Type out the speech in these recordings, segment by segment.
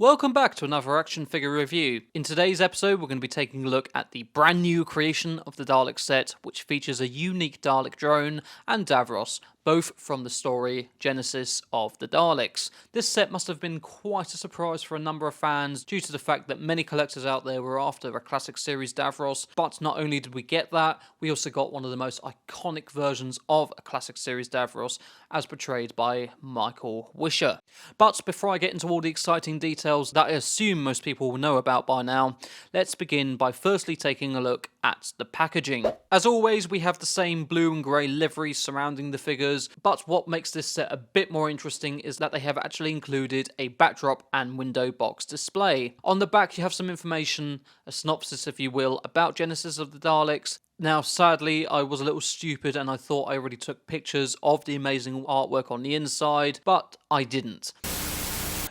Welcome back to another action figure review. In today's episode, we're going to be taking a look at the brand new creation of the Dalek set, which features a unique Dalek drone and Davros, both from the story Genesis of the Daleks. This set must have been quite a surprise for a number of fans due to the fact that many collectors out there were after a Classic Series Davros, but not only did we get that, we also got one of the most iconic versions of a Classic Series Davros as portrayed by Michael Wisher. But before I get into all the exciting details that I assume most people will know about by now, let's begin by firstly taking a look at the packaging. As always, we have the same blue and grey livery surrounding the figures, but what makes this set a bit more interesting is that they have actually included a backdrop and window box display. On the back you have some information, a synopsis if you will, about Genesis of the Daleks. Now, sadly, I was a little stupid and I thought I already took pictures of the amazing artwork on the inside, but I didn't.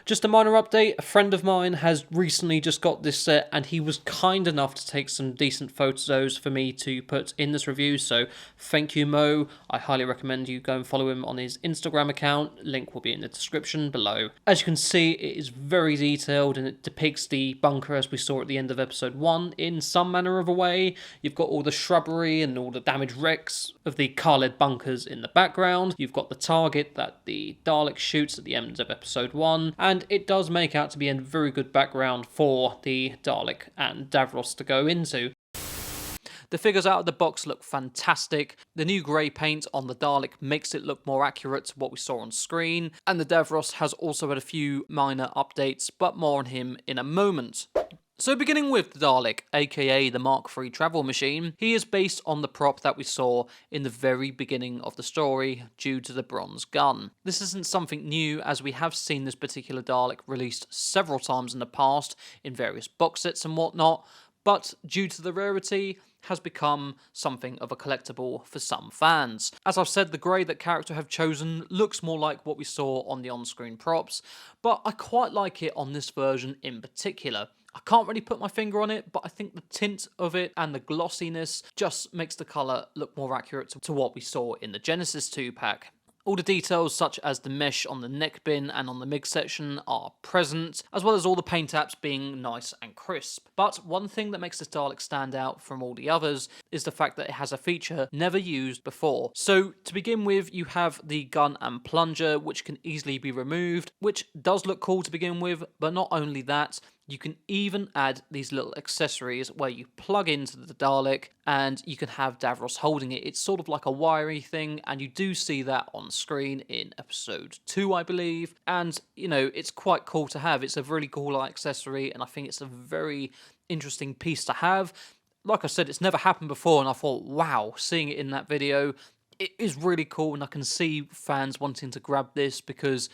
Just a minor update, a friend of mine has recently just got this set and he was kind enough to take some decent photos for me to put in this review, so thank you Mo. I highly recommend you go and follow him on his Instagram account, link will be in the description below. As you can see, it is very detailed and it depicts the bunker as we saw at the end of episode 1 in some manner of a way. You've got all the shrubbery and all the damaged wrecks of the car-led bunkers in the background. You've got the target that the Dalek shoots at the end of episode 1, and it does make out to be a very good background for the Dalek and Davros to go into. The figures out of the box look fantastic. The new grey paint on the Dalek makes it look more accurate to what we saw on screen, and the Davros has also had a few minor updates, but more on him in a moment. So beginning with the Dalek, aka the Mark III travel machine, he is based on the prop that we saw in the very beginning of the story due to the bronze gun. This isn't something new as we have seen this particular Dalek released several times in the past in various box sets and whatnot, but due to the rarity has become something of a collectible for some fans. As I've said, the grey that character have chosen looks more like what we saw on the on-screen props, but I quite like it on this version in particular. I can't really put my finger on it, but I think the tint of it and the glossiness just makes the colour look more accurate to what we saw in the Genesis 2-pack. All the details such as the mesh on the neck bin and on the MIG section are present, as well as all the paint apps being nice and crisp. But one thing that makes this Dalek stand out from all the others is the fact that it has a feature never used before. So to begin with, you have the gun and plunger, which can easily be removed, which does look cool to begin with, but not only that, you can even add these little accessories where you plug into the Dalek and you can have Davros holding it. It's sort of like a wiry thing, and you do see that on screen in episode 2, I believe. And, you know, it's quite cool to have. It's a really cool accessory, and I think it's a very interesting piece to have. Like I said, it's never happened before, and I thought, wow, seeing it in that video, it is really cool, and I can see fans wanting to grab this because,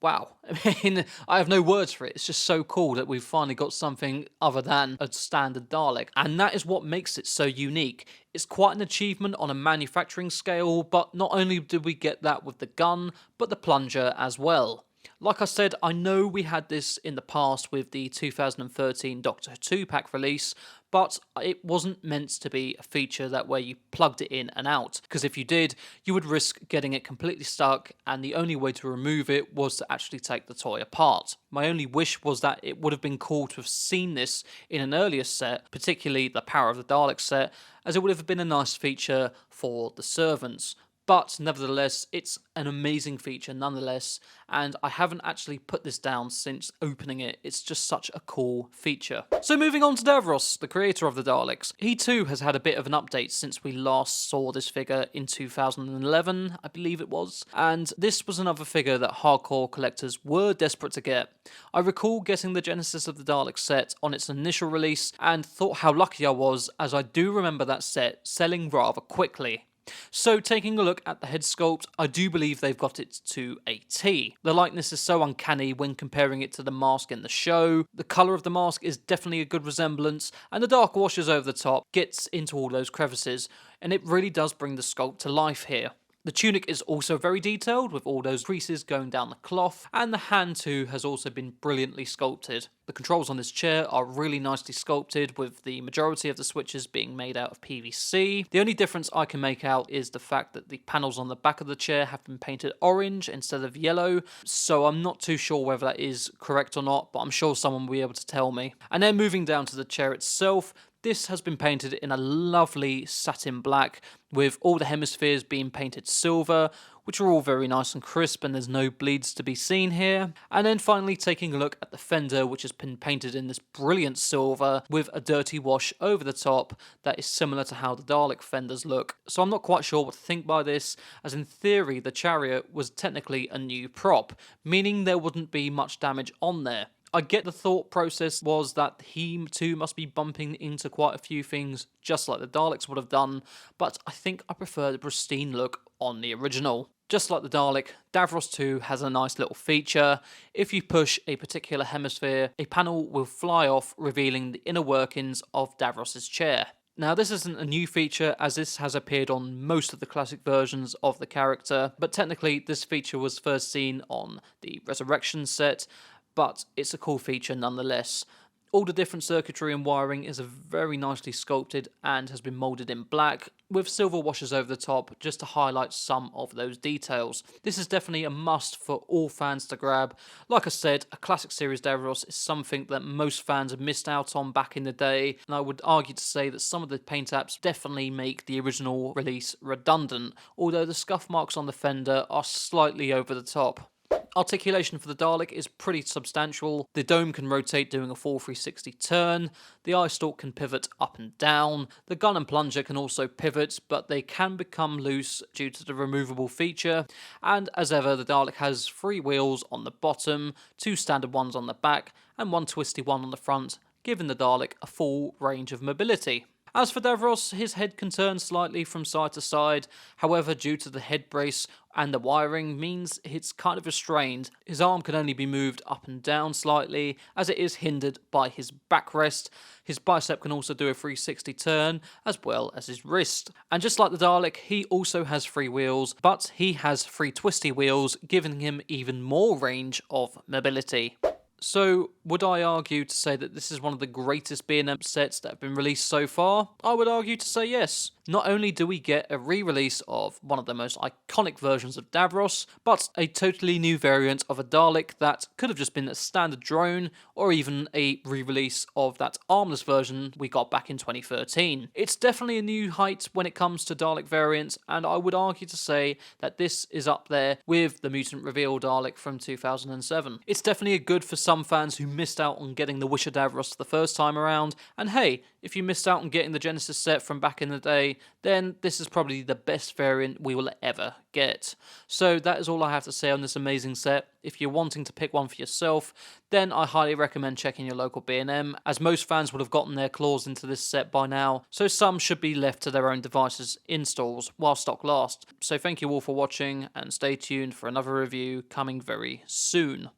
wow, I mean, I have no words for it. It's just so cool that we've finally got something other than a standard Dalek. And that is what makes it so unique. It's quite an achievement on a manufacturing scale, but not only did we get that with the gun, but the plunger as well. Like I said, I know we had this in the past with the 2013 Doctor Who pack release, but it wasn't meant to be a feature that where you plugged it in and out, because if you did, you would risk getting it completely stuck, and the only way to remove it was to actually take the toy apart. My only wish was that it would have been cool to have seen this in an earlier set, particularly the Power of the Dalek set, as it would have been a nice feature for the servants. But nevertheless, it's an amazing feature nonetheless, and I haven't actually put this down since opening it. It's just such a cool feature. So moving on to Davros, the creator of the Daleks. He too has had a bit of an update since we last saw this figure in 2011, I believe it was. And this was another figure that hardcore collectors were desperate to get. I recall getting the Genesis of the Daleks set on its initial release and thought how lucky I was, as I do remember that set selling rather quickly. So taking a look at the head sculpt, I do believe they've got it to a T. The likeness is so uncanny when comparing it to the mask in the show. The colour of the mask is definitely a good resemblance, and the dark washes over the top gets into all those crevices, and it really does bring the sculpt to life here. The tunic is also very detailed, with all those creases going down the cloth, and the hand too has also been brilliantly sculpted. The controls on this chair are really nicely sculpted, with the majority of the switches being made out of PVC. The only difference I can make out is the fact that the panels on the back of the chair have been painted orange instead of yellow, so I'm not too sure whether that is correct or not, but I'm sure someone will be able to tell me. And then moving down to the chair itself, this has been painted in a lovely satin black, with all the hemispheres being painted silver, which are all very nice and crisp, and there's no bleeds to be seen here. And then finally taking a look at the fender, which has been painted in this brilliant silver with a dirty wash over the top that is similar to how the Dalek fenders look. So I'm not quite sure what to think by this, as in theory the chariot was technically a new prop, meaning there wouldn't be much damage on there. I get the thought process was that he too must be bumping into quite a few things, just like the Daleks would have done, but I think I prefer the pristine look on the original. Just like the Dalek, Davros too has a nice little feature. If you push a particular hemisphere, a panel will fly off, revealing the inner workings of Davros' chair. Now, this isn't a new feature, as this has appeared on most of the classic versions of the character, but technically this feature was first seen on the Resurrection set, but it's a cool feature nonetheless. All the different circuitry and wiring is very nicely sculpted and has been moulded in black, with silver washes over the top just to highlight some of those details. This is definitely a must for all fans to grab. Like I said, a Classic Series Davros is something that most fans have missed out on back in the day, and I would argue to say that some of the paint apps definitely make the original release redundant, although the scuff marks on the fender are slightly over the top. Articulation for the Dalek is pretty substantial. The dome can rotate doing a full 360 turn, the eye stalk can pivot up and down, the gun and plunger can also pivot, but they can become loose due to the removable feature, and as ever the Dalek has 3 wheels on the bottom, 2 standard ones on the back, and 1 twisty one on the front, giving the Dalek a full range of mobility. As for Davros, his head can turn slightly from side to side, however due to the head brace and the wiring means it's kind of restrained. His arm can only be moved up and down slightly as it is hindered by his backrest. His bicep can also do a 360 turn as well as his wrist. And just like the Dalek, he also has 3 wheels, but he has 3 twisty wheels, giving him even more range of mobility. So, would I argue to say that this is one of the greatest B&M sets that have been released so far? I would argue to say yes. Not only do we get a re-release of one of the most iconic versions of Davros, but a totally new variant of a Dalek that could have just been a standard drone, or even a re-release of that armless version we got back in 2013. It's definitely a new height when it comes to Dalek variants, and I would argue to say that this is up there with the Mutant Reveal Dalek from 2007. It's definitely a good for some fans who missed out on getting the Wisher Davros the first time around, and hey, if you missed out on getting the Genesis set from back in the day, then this is probably the best variant we will ever get. So that is all I have to say on this amazing set. If you're wanting to pick one for yourself, then I highly recommend checking your local B&M, as most fans would have gotten their claws into this set by now, so some should be left to their own devices in stores while stock lasts. So thank you all for watching, and stay tuned for another review coming very soon.